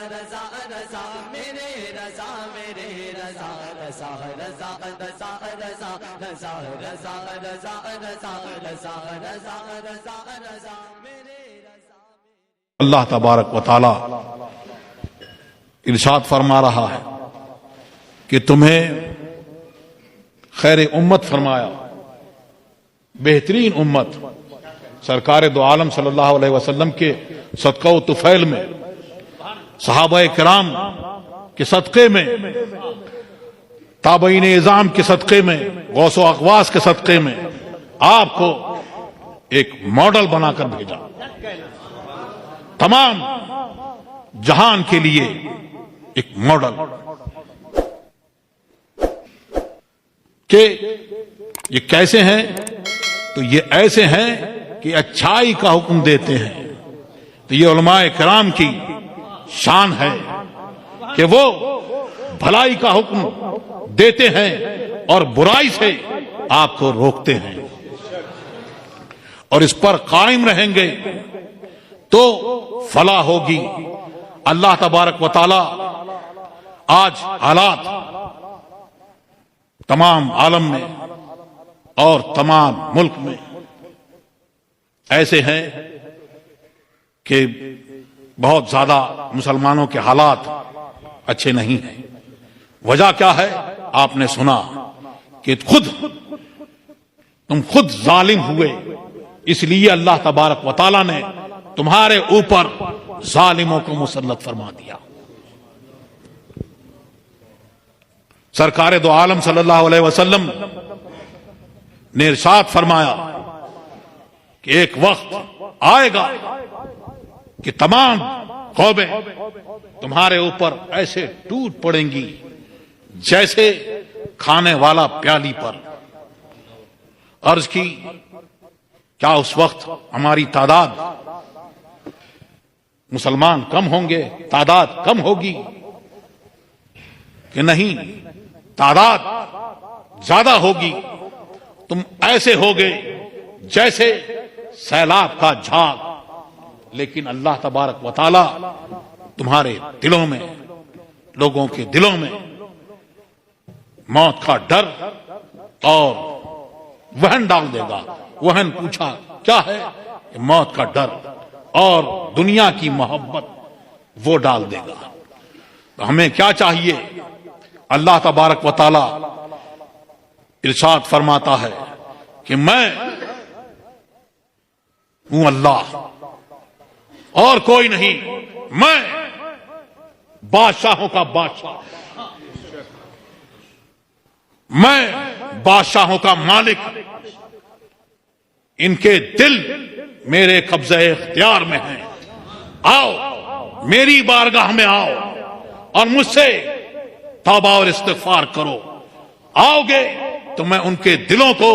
رضا رضا میرے رضا میرے رضا رضا رضا رضا رضا رضا رضا رضا رضا رضا رضا رضا رضا میرے رضا. اللہ تبارک و تعالی ارشاد فرما رہا ہے کہ تمہیں خیر امت فرمایا، بہترین امت سرکار دو عالم صلی اللہ علیہ وسلم کے صدقہ و طفیل میں، صحابہ کرام کے صدقے میں، تابعین اعظام کے صدقے میں، غوث و اغواث کے صدقے میں آپ کو ایک ماڈل بنا کر بھیجا، تمام جہان کے لیے ایک ماڈل، کہ یہ کیسے ہیں؟ تو یہ ایسے ہیں کہ اچھائی کا حکم دیتے ہیں. تو یہ علماء کرام کی شان ہے کہ وہ بھلائی کا حکم دیتے ہیں اور برائی سے آپ کو روکتے ہیں، اور اس پر قائم رہیں گے تو فلاح ہوگی. اللہ تبارک و تعالی آج حالات تمام عالم میں اور تمام ملک میں ایسے ہیں کہ بہت زیادہ مسلمانوں کے حالات اچھے نہیں ہیں. وجہ کیا ہے؟ آپ نے سنا کہ تم خود ظالم ہوئے، اس لیے اللہ تبارک و تعالی نے تمہارے اوپر ظالموں کو مسلط فرما دیا. سرکار دو عالم صلی اللہ علیہ وسلم نے ارشاد فرمایا کہ ایک وقت آئے گا کہ تمام قومیں تمہارے اوپر ایسے ٹوٹ پڑیں گی جیسے کھانے والا پیالی پر. عرض کی کیا اس وقت ہماری تعداد مسلمان کم ہوں گے، تعداد کم ہوگی؟ کہ نہیں، تعداد زیادہ ہوگی. تم ایسے ہوگے جیسے سیلاب کا جھاگ، لیکن اللہ تبارک و تعالی تمہارے دلوں میں، لوگوں کے دلوں میں موت کا ڈر اور وہن ڈال دے گا. وہن پوچھا کیا ہے؟ کہ موت کا ڈر اور دنیا کی محبت وہ ڈال دے گا. تو ہمیں کیا چاہیے؟ اللہ تبارک و تعالی ارشاد فرماتا ہے کہ میں ہوں اللہ اور کوئی نہیں، میں بادشاہوں کا بادشاہ، میں بادشاہوں کا مالک. ان کے دل میرے قبضہ اختیار میں ہیں. آؤ میری بارگاہ میں آؤ اور مجھ سے توبہ اور استغفار کرو. آؤ گے تو میں ان کے دلوں کو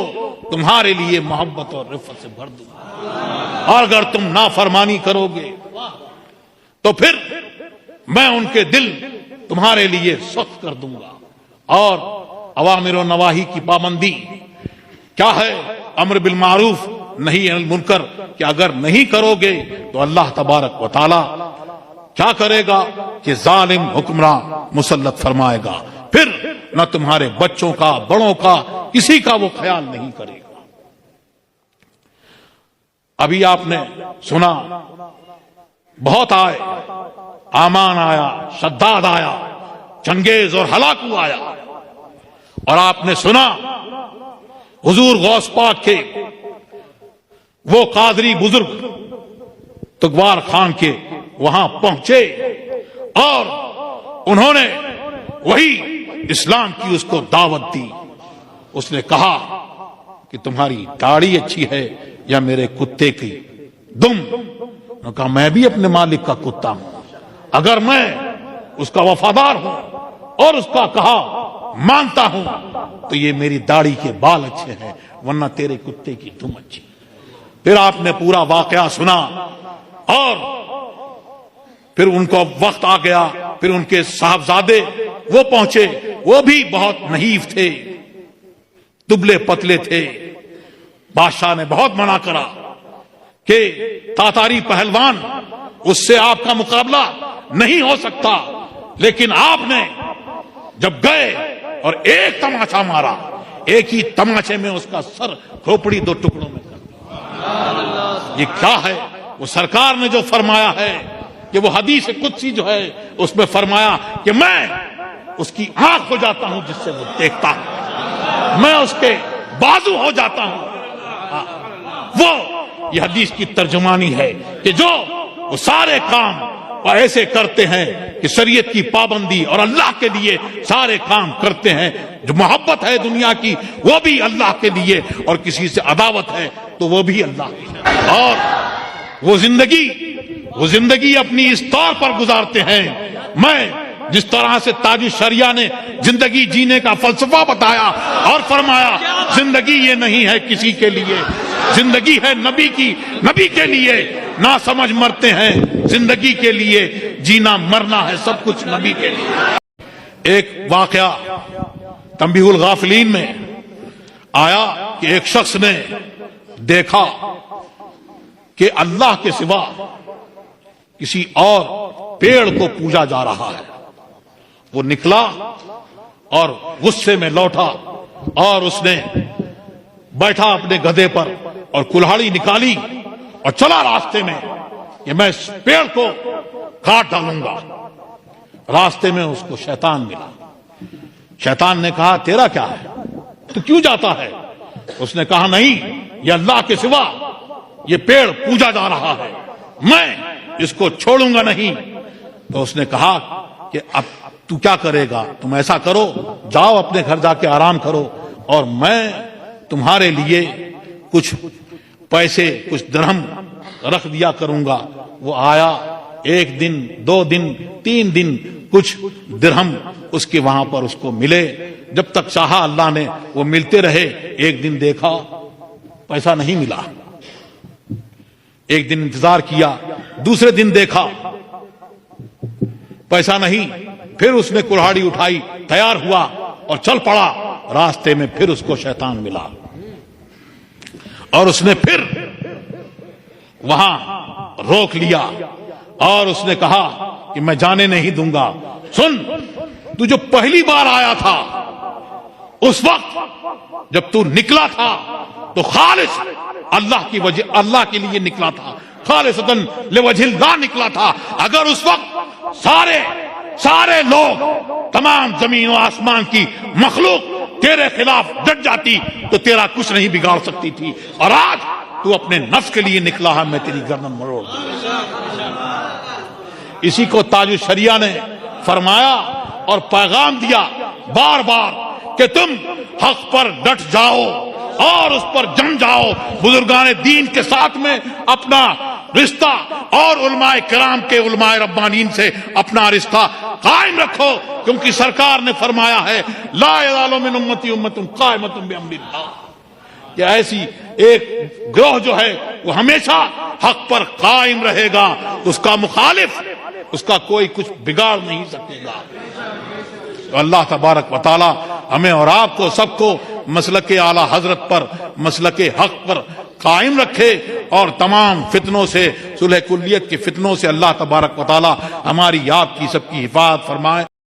تمہارے لیے محبت اور رفت سے بھر دوں گا، اور اگر تم نافرمانی کرو گے تو پھر میں ان کے دل تمہارے لیے سخت کر دوں گا. اور اوامر و نواہی کی پابندی کیا ہے؟ امر بالمعروف نہی عن المنکر، کہ اگر نہیں کرو گے تو اللہ تبارک و تعالی کیا کرے گا؟ کہ ظالم حکمراں مسلط فرمائے گا. پھر نہ تمہارے بچوں کا، بڑوں کا، کسی کا وہ خیال نہیں کرے گا. ابھی آپ نے سنا بہت آئے، آمان آیا، شداد آیا، چنگیز اور ہلاکو آیا. اور آپ نے سنا حضور غوث پاک کے وہ قادری بزرگ تغوار خان کے وہاں پہنچے اور انہوں نے وہی اسلام کی اس کو دعوت دی. اس نے کہا کہ تمہاری داڑھی اچھی ہے یا میرے کتے کی دم؟ نے کہا میں بھی اپنے مالک کا کتا ہوں، اگر میں اس کا وفادار ہوں اور اس کا کہا مانتا ہوں تو یہ میری داڑھی کے بال اچھے ہیں، ورنہ تیرے کتے کی دم اچھی. پھر آپ نے پورا واقعہ سنا اور پھر ان کو وقت آ گیا. پھر ان کے صاحبزادے وہ پہنچے، وہ بھی بہت نحیف تھے، دبلے پتلے تھے. بادشاہ نے بہت منع کرا کہ تاتاری پہلوان اس سے آپ کا مقابلہ نہیں ہو سکتا، لیکن آپ نے جب گئے اور ایک تماچا مارا، ایک ہی تماچے میں اس کا سر کھوپڑی دو ٹکڑوں میں کر دیا۔ یہ کیا ہے؟ وہ سرکار نے جو فرمایا ہے کہ وہ حدیث قدسی جو ہے اس میں فرمایا کہ میں اس کی آنکھ ہو جاتا ہوں جس سے وہ دیکھتا ہے، میں اس کے بازو ہو جاتا ہوں۔ وہ یہ حدیث کی ترجمانی ہے کہ جو وہ سارے کام اور ایسے کرتے ہیں کہ شریعت کی پابندی اور اللہ کے لیے سارے کام کرتے ہیں، جو محبت ہے دنیا کی وہ بھی اللہ کے لیے، اور کسی سے عداوت ہے تو وہ بھی اللہ کی، اور وہ زندگی اپنی اس طور پر گزارتے ہیں۔ میں جس طرح سے تاج الشریعہ نے زندگی جینے کا فلسفہ بتایا اور فرمایا زندگی یہ نہیں ہے کسی کے لیے، زندگی ہے نبی کی، نبی کے لیے، نہ سمجھ مرتے ہیں زندگی کے لیے، جینا مرنا ہے سب کچھ نبی کے لیے۔ ایک واقعہ تنبیہ الغافلین میں آیا کہ ایک شخص نے دیکھا کہ اللہ کے سوا کسی اور پیڑ کو پوجا جا رہا ہے۔ وہ نکلا اور غصے میں لوٹا، اور اس نے بیٹھا اپنے گدھے پر اور کلہاڑی نکالی اور چلا راستے میں کہ میں اس پیڑ کو کاٹ ڈالوں گا۔ راستے میں اس کو شیطان ملا۔ شیطان نے کہا تیرا کیا ہے، تو کیوں جاتا ہے؟ اس نے کہا نہیں، یہ اللہ کے سوا یہ پیڑ پوجا جا رہا ہے، میں اس کو چھوڑوں گا نہیں۔ تو اس نے کہا کہ اب تو کیا کرے گا؟ تم ایسا کرو، جاؤ اپنے گھر جا کے آرام کرو، اور میں تمہارے لیے کچھ پیسے، کچھ درہم رکھ دیا کروں گا۔ وہ آیا، ایک دن، 2 دن، 3 دن کچھ درہم اس کے وہاں پر اس کو ملے، جب تک چاہا اللہ نے وہ ملتے رہے۔ ایک دن دیکھا پیسہ نہیں ملا، ایک دن انتظار کیا، دوسرے دن دیکھا پیسہ نہیں، پھر اس نے کلہاڑی اٹھائی، تیار ہوا اور چل پڑا۔ راستے میں پھر اس کو شیطان ملا اور اس نے پھر وہاں روک لیا اور اس نے کہا کہ میں جانے نہیں دوں گا۔ سن، تو جو پہلی بار آیا تھا اس وقت جب تو نکلا تھا تو خالص اللہ کی وجہ، اللہ کے لیے نکلا تھا، خالصتاً لوجہ اللہ نکلا تھا۔ اگر اس وقت سارے لوگ، تمام زمین و آسمان کی مخلوق تیرے خلاف ڈٹ جاتی تو تیرا کچھ نہیں بگاڑ سکتی تھی، اور آج تو اپنے نفس کے لیے نکلا ہے، میں تیری گردن مروڑ دوں۔ اسی کو تاج الشریعہ نے فرمایا اور پیغام دیا بار بار کہ تم حق پر ڈٹ جاؤ اور اس پر جم جاؤ، بزرگان دین کے ساتھ میں اپنا رشتہ اور علماء کرام کے، علماء ربانین سے اپنا رشتہ قائم رکھو، کیونکہ سرکار نے فرمایا ہے لا یزال من امتی امت قائمۃ بامر اللہ، کہ ایسی ایک گروہ جو ہے وہ ہمیشہ حق پر قائم رہے گا، اس کا مخالف، اس کا کوئی کچھ بگاڑ نہیں سکے گا۔ تو اللہ تبارک و تعالی ہمیں اور آپ کو سب کو مسلک اعلی حضرت پر، مسلک حق پر قائم رکھے، اور تمام فتنوں سے، صلح کلیت کے فتنوں سے اللہ تبارک و تعالی ہماری آپ کی سب کی حفاظت فرمائے۔